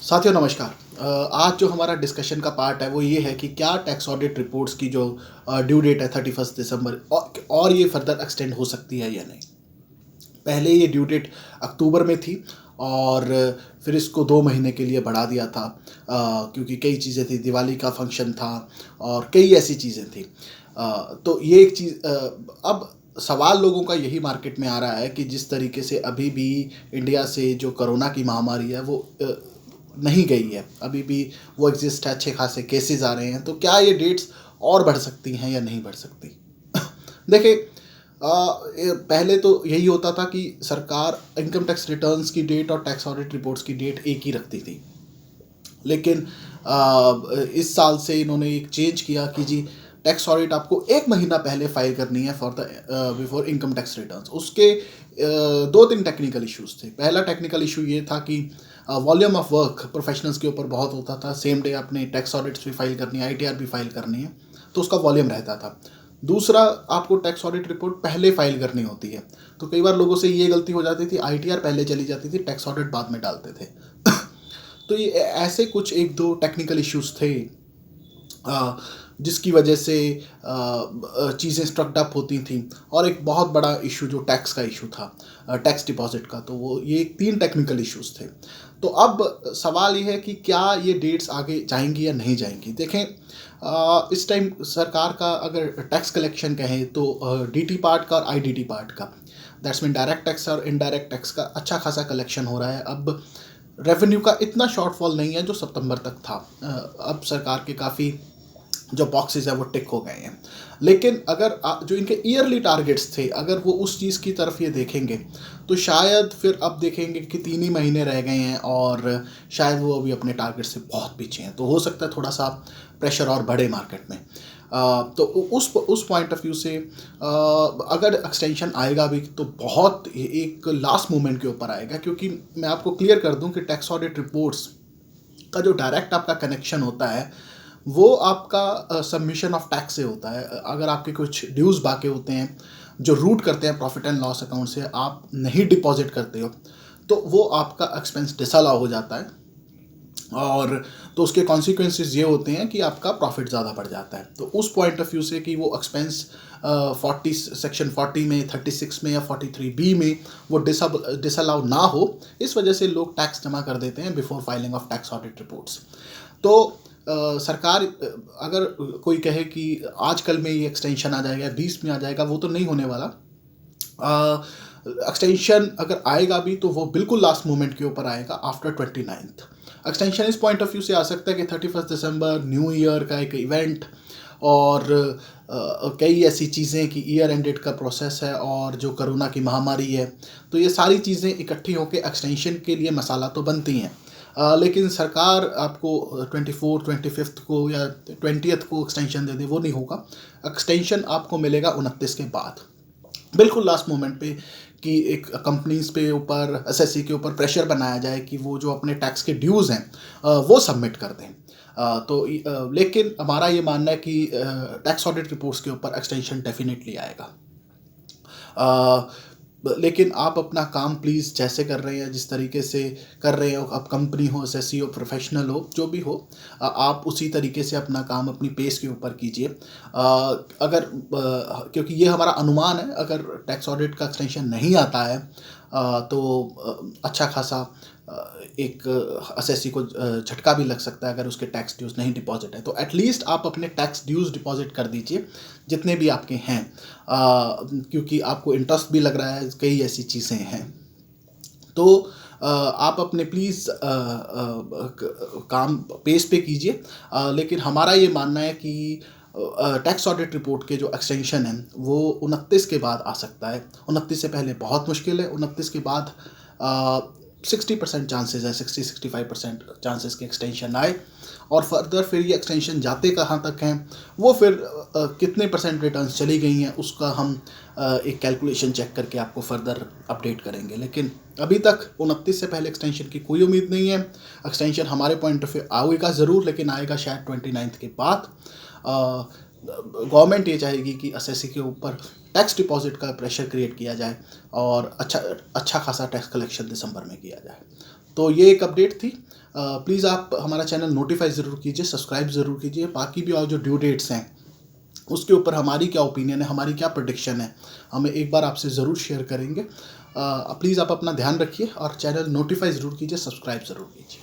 साथियों नमस्कार। आज जो हमारा डिस्कशन का पार्ट है वो ये है कि क्या टैक्स ऑडिट रिपोर्ट्स की जो ड्यू डेट है 31 दिसंबर और ये फर्दर एक्सटेंड हो सकती है या नहीं। पहले ये ड्यू डेट अक्टूबर में थी और फिर इसको 2 महीने के लिए बढ़ा दिया था, क्योंकि कई चीज़ें थी, दिवाली का फंक्शन था और कई ऐसी चीज़ें थी। तो ये एक चीज़, अब सवाल लोगों का यही मार्केट में आ रहा है कि जिस तरीके से अभी भी इंडिया से जो कोरोना की महामारी है वो नहीं गई है, अभी भी वो एग्जिस्ट है, अच्छे खासे केसेस आ रहे हैं। तो क्या ये डेट्स और बढ़ सकती हैं या नहीं बढ़ सकती? देखिए, पहले तो यही होता था कि सरकार इनकम टैक्स रिटर्न्स की डेट और टैक्स ऑडिट रिपोर्ट्स की डेट एक ही रखती थी। लेकिन इस साल से इन्होंने एक चेंज किया कि जी टैक्स ऑडिट आपको 1 महीना पहले फाइल करनी है for the before income tax returns. उसके 2-3 टेक्निकल इश्यूज थे। पहला टेक्निकल इशू ये था कि वॉल्यूम ऑफ वर्क प्रोफेशनल्स के ऊपर बहुत होता था। सेम डे अपने टैक्स ऑडिट्स भी फाइल करनी है, आईटीआर भी फाइल करनी है, तो उसका वॉल्यूम रहता था। दूसरा, आपको टैक्स ऑडिट रिपोर्ट पहले फाइल करनी होती है, तो कई बार लोगों से ये गलती हो जाती थी, आईटीआर पहले चली जाती थी, टैक्स ऑडिट बाद में डालते थे। तो ये ऐसे कुछ 1-2 टेक्निकल इश्यूज थे, जिसकी वजह से चीज़ें स्ट्रक्ड अप होती थी। और एक बहुत बड़ा इशू जो टैक्स का इशू था, टैक्स डिपॉजिट का, तो वो ये 3 टेक्निकल इश्यूज थे। तो अब सवाल ये है कि क्या ये डेट्स आगे जाएंगी या नहीं जाएंगी। देखें, इस टाइम सरकार का अगर टैक्स कलेक्शन कहें तो डीटी पार्ट का और आईडीटी पार्ट का, दैट्स मीन डायरेक्ट टैक्स और इनडायरेक्ट टैक्स का अच्छा खासा कलेक्शन हो रहा है। अब रेवेन्यू का इतना शॉर्टफॉल नहीं है जो सितंबर तक था। अब सरकार के काफ़ी जो बॉक्सेस है वो टिक हो गए हैं। लेकिन अगर जो इनके ईयरली टारगेट्स थे, अगर वो उस चीज़ की तरफ ये देखेंगे तो शायद फिर अब देखेंगे कि 3 ही महीने रह गए हैं और शायद वो अभी अपने टारगेट से बहुत पीछे हैं। तो हो सकता है थोड़ा सा प्रेशर और बढ़े मार्केट में। तो उस पॉइंट ऑफ व्यू से अगर एक्सटेंशन आएगा भी तो बहुत एक लास्ट मोमेंट के ऊपर आएगा, क्योंकि मैं आपको क्लियर कर दूं कि टैक्स ऑडिट रिपोर्ट्स का जो डायरेक्ट आपका कनेक्शन होता है वो आपका सबमिशन ऑफ टैक्स से होता है। अगर आपके कुछ ड्यूज़ बाकी होते हैं जो रूट करते हैं प्रॉफिट एंड लॉस अकाउंट से, आप नहीं डिपॉजिट करते हो, तो वो आपका एक्सपेंस डिसअलाउ हो जाता है। और तो उसके कॉन्सिक्वेंसेस ये होते हैं कि आपका प्रॉफिट ज़्यादा बढ़ जाता है। तो उस पॉइंट ऑफ व्यू से कि वो एक्सपेंस सेक्शन 40 में, 36 में या 43B में वो डिसअलाउ ना हो, इस वजह से लोग टैक्स जमा कर देते हैं before filing of tax audit reports. तो सरकार, अगर कोई कहे कि आजकल में ये एक्सटेंशन आ जाएगा, 20 में आ जाएगा, वो तो नहीं होने वाला। एक्सटेंशन अगर आएगा भी तो वो बिल्कुल लास्ट मोमेंट के ऊपर आएगा, आफ्टर 29th। एक्सटेंशन इस पॉइंट ऑफ व्यू से आ सकता है कि 31 दिसंबर न्यू ईयर का एक इवेंट और कई ऐसी चीज़ें कि ईयर एंडेड का प्रोसेस है और जो कोरोना की महामारी है, तो ये सारी चीज़ें इकट्ठी होकर एक्सटेंशन के लिए मसाला तो बनती हैं। लेकिन सरकार आपको 24, 25 को या 20th को एक्सटेंशन दे दे, वो नहीं होगा। एक्सटेंशन आपको मिलेगा 29 के बाद, बिल्कुल लास्ट मोमेंट पे, कि एक कंपनीज पे ऊपर, एसएससी के ऊपर प्रेशर बनाया जाए कि वो जो अपने टैक्स के ड्यूज़ हैं वो सबमिट कर दें। लेकिन हमारा ये मानना है कि टैक्स ऑडिट रिपोर्ट्स के ऊपर एक्सटेंशन डेफिनेटली आएगा। लेकिन आप अपना काम प्लीज़ जैसे कर रहे हैं, जिस तरीके से कर रहे हो, आप कंपनी हो, एसएससी हो, प्रोफेशनल हो, जो भी हो, आप उसी तरीके से अपना काम अपनी पेस के ऊपर कीजिए। अगर क्योंकि ये हमारा अनुमान है, अगर टैक्स ऑडिट का एक्सटेंशन नहीं आता है तो अच्छा खासा एक एसएससी को झटका भी लग सकता है अगर उसके टैक्स ड्यूज़ नहीं डिपॉजिट है। तो एटलीस्ट आप अपने टैक्स ड्यूज़ डिपॉजिट कर दीजिए जितने भी आपके हैं, क्योंकि आपको इंटरेस्ट भी लग रहा है, कई ऐसी चीज़ें हैं। तो आप अपने प्लीज़ काम पेस पे कीजिए। लेकिन हमारा ये मानना है कि टैक्स ऑडिट रिपोर्ट के जो एक्सटेंशन है वो 29 के बाद आ सकता है। 29 से पहले बहुत मुश्किल है। 29 के बाद 60% चांसेस है, 60-65% चांसेस के एक्सटेंशन आए। और फर्दर फिर ये एक्सटेंशन जाते कहाँ तक हैं, वो फिर कितने परसेंट रिटर्न्स चली गई हैं, उसका हम एक कैलकुलेशन चेक करके आपको फर्दर अपडेट करेंगे। लेकिन अभी तक 29 से पहले एक्सटेंशन की कोई उम्मीद नहीं है। एक्सटेंशन हमारे पॉइंट ऑफ व्यू आएगा ज़रूर, लेकिन आएगा शायद 29th के बाद। गवर्नमेंट ये चाहेगी कि एसएससी के ऊपर टैक्स डिपॉजिट का प्रेशर क्रिएट किया जाए और अच्छा खासा टैक्स कलेक्शन दिसंबर में किया जाए। तो ये एक अपडेट थी। प्लीज़ आप हमारा चैनल नोटिफाई ज़रूर कीजिए, सब्सक्राइब ज़रूर कीजिए। बाकी भी और जो ड्यू डेट्स हैं उसके ऊपर हमारी क्या ओपिनियन है, हमारी क्या प्रेडिक्शन है, हमें एक बार आपसे ज़रूर शेयर करेंगे। प्लीज़ आप अपना ध्यान रखिए और चैनल नोटिफाई ज़रूर कीजिए, सब्सक्राइब ज़रूर कीजिए।